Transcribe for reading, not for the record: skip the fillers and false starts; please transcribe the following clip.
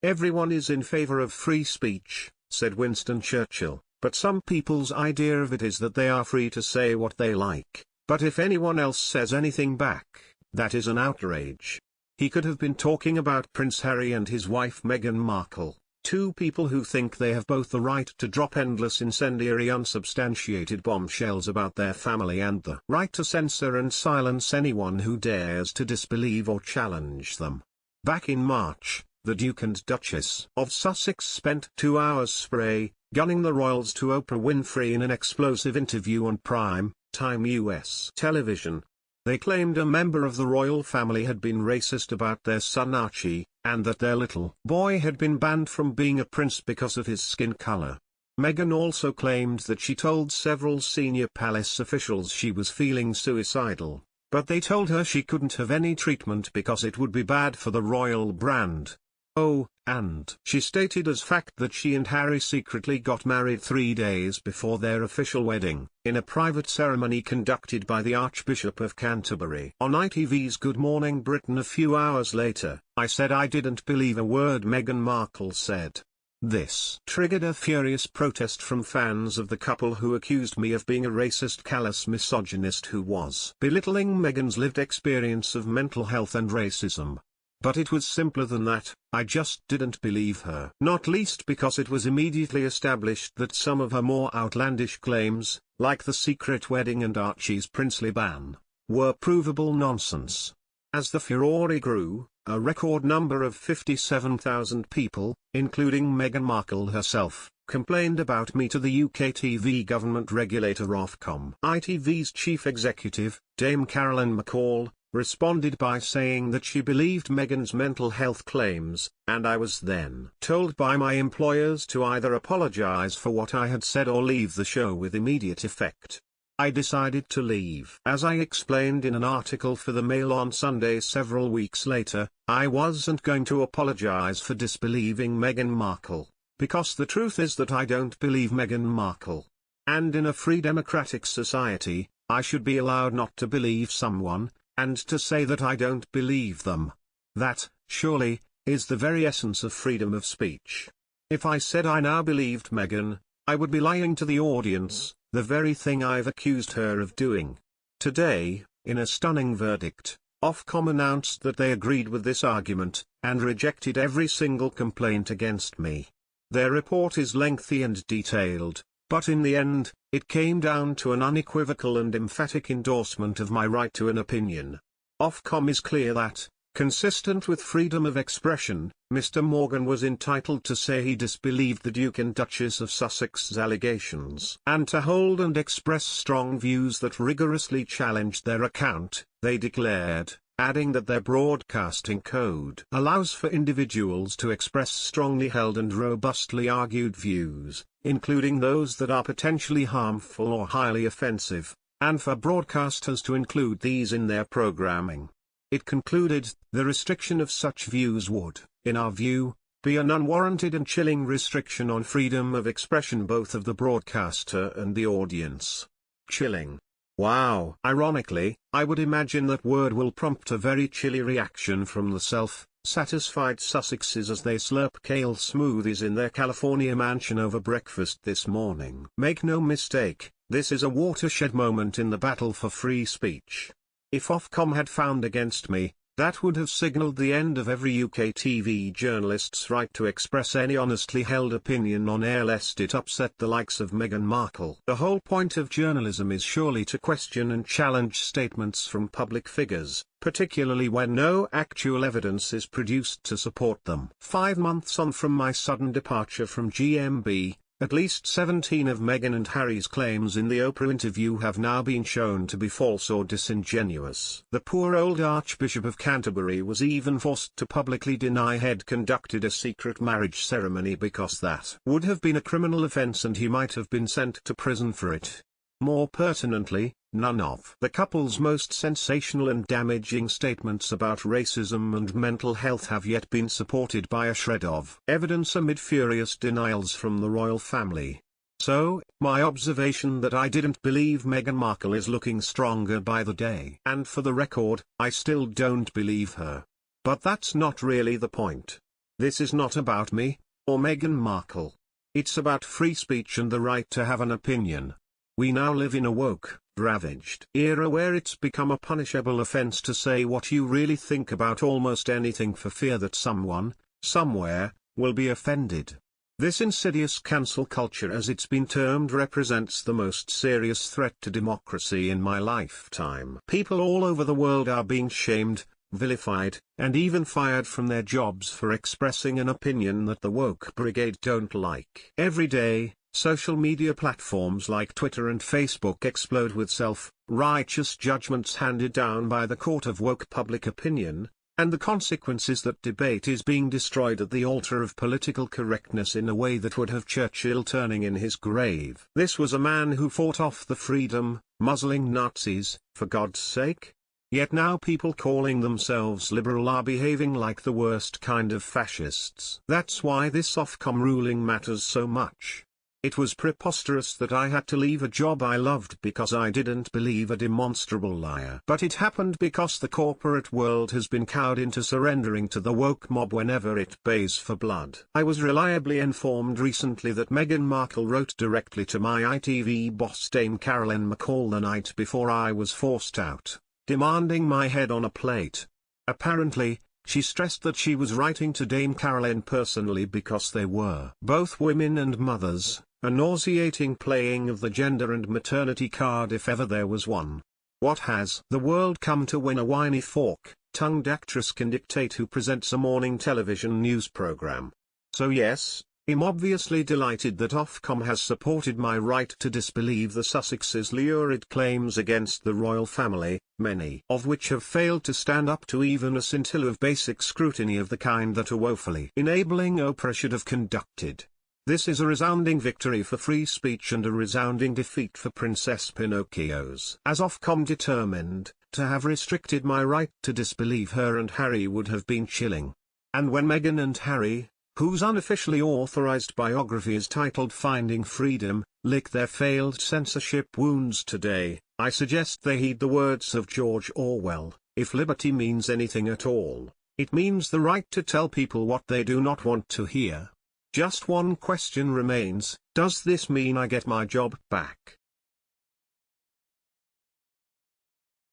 Everyone is in favor of free speech, said Winston Churchill, but some people's idea of it is that they are free to say what they like, but if anyone else says anything back, that is an outrage. He could have been talking about Prince Harry and his wife Meghan Markle, two people who think they have both the right to drop endless incendiary unsubstantiated bombshells about their family and the right to censor and silence anyone who dares to disbelieve or challenge them. Back in March, the Duke and Duchess of Sussex spent 2 hours spray-gunning the royals to Oprah Winfrey in an explosive interview on prime-time US television. They claimed a member of the royal family had been racist about their son Archie, and that their little boy had been banned from being a prince because of his skin color. Meghan also claimed that she told several senior palace officials she was feeling suicidal, but they told her she couldn't have any treatment because it would be bad for the royal brand. Oh, and she stated as fact that she and Harry secretly got married 3 days before their official wedding, in a private ceremony conducted by the Archbishop of Canterbury. On ITV's Good Morning Britain a few hours later, I said I didn't believe a word Meghan Markle said. This triggered a furious protest from fans of the couple who accused me of being a racist, callous misogynist who was belittling Meghan's lived experience of mental health and racism. But it was simpler than that. I just didn't believe her. Not least because it was immediately established that some of her more outlandish claims, like the secret wedding and Archie's princely ban, were provable nonsense. As the furore grew, a record number of 57,000 people, including Meghan Markle herself, complained about me to the UK TV government regulator Ofcom. ITV's chief executive, Dame Caroline McCall, responded by saying that she believed Meghan's mental health claims, and I was then told by my employers to either apologize for what I had said or leave the show with immediate effect. I decided to leave. As I explained in an article for the Mail on Sunday several weeks later, I wasn't going to apologize for disbelieving Meghan Markle, because the truth is that I don't believe Meghan Markle. And in a free democratic society, I should be allowed not to believe someone, and to say that I don't believe them. That, surely, is the very essence of freedom of speech. If I said I now believed Meghan, I would be lying to the audience, the very thing I've accused her of doing. Today, in a stunning verdict, Ofcom announced that they agreed with this argument, and rejected every single complaint against me. Their report is lengthy and detailed, but in the end, it came down to an unequivocal and emphatic endorsement of my right to an opinion. Ofcom is clear that, consistent with freedom of expression, Mr. Morgan was entitled to say he disbelieved the Duke and Duchess of Sussex's allegations, and to hold and express strong views that rigorously challenged their account, they declared, adding that their broadcasting code allows for individuals to express strongly held and robustly argued views, including those that are potentially harmful or highly offensive, and for broadcasters to include these in their programming. It concluded, the restriction of such views would, in our view, be an unwarranted and chilling restriction on freedom of expression both of the broadcaster and the audience. Chilling. Wow. Ironically, I would imagine that word will prompt a very chilly reaction from the self-satisfied Sussexes as they slurp kale smoothies in their California mansion over breakfast this morning. Make no mistake, this is a watershed moment in the battle for free speech. If Ofcom had found against me, that would have signalled the end of every UK TV journalist's right to express any honestly held opinion on air lest it upset the likes of Meghan Markle. The whole point of journalism is surely to question and challenge statements from public figures, particularly when no actual evidence is produced to support them. 5 months on from my sudden departure from GMB, at least 17 of Meghan and Harry's claims in the Oprah interview have now been shown to be false or disingenuous. The poor old Archbishop of Canterbury was even forced to publicly deny he'd conducted a secret marriage ceremony because that would have been a criminal offence and he might have been sent to prison for it. More pertinently, none of the couple's most sensational and damaging statements about racism and mental health have yet been supported by a shred of evidence amid furious denials from the royal family. So, my observation that I didn't believe Meghan Markle is looking stronger by the day. And for the record, I still don't believe her. But that's not really the point. This is not about me, or Meghan Markle. It's about free speech and the right to have an opinion. We now live in a woke, ravaged era where it's become a punishable offense to say what you really think about almost anything for fear that someone, somewhere, will be offended. This insidious cancel culture, as it's been termed, represents the most serious threat to democracy in my lifetime. People all over the world are being shamed, vilified, and even fired from their jobs for expressing an opinion that the woke brigade don't like. Every day, social media platforms like Twitter and Facebook explode with self-righteous judgments handed down by the court of woke public opinion, and the consequence is that debate is being destroyed at the altar of political correctness in a way that would have Churchill turning in his grave. This was a man who fought off the freedom, muzzling Nazis, for God's sake. Yet now people calling themselves liberal are behaving like the worst kind of fascists. That's why this Ofcom ruling matters so much. It was preposterous that I had to leave a job I loved because I didn't believe a demonstrable liar. But it happened because the corporate world has been cowed into surrendering to the woke mob whenever it pays for blood. I was reliably informed recently that Meghan Markle wrote directly to my ITV boss Dame Caroline McCall the night before I was forced out, demanding my head on a plate. Apparently, she stressed that she was writing to Dame Caroline personally because they were both women and mothers, a nauseating playing of the gender and maternity card if ever there was one. What has the world come to when a whiny fork-tongued actress can dictate who presents a morning television news program? So yes, I'm obviously delighted that Ofcom has supported my right to disbelieve the Sussexes' lurid claims against the royal family, many of which have failed to stand up to even a scintilla of basic scrutiny of the kind that a woefully enabling Oprah should have conducted. This is a resounding victory for free speech and a resounding defeat for Princess Pinocchios. As Ofcom determined, to have restricted my right to disbelieve her and Harry would have been chilling. And when Meghan and Harry, whose unofficially authorized biography is titled Finding Freedom, lick their failed censorship wounds today, I suggest they heed the words of George Orwell: if liberty means anything at all, it means the right to tell people what they do not want to hear. Just one question remains: does this mean I get my job back?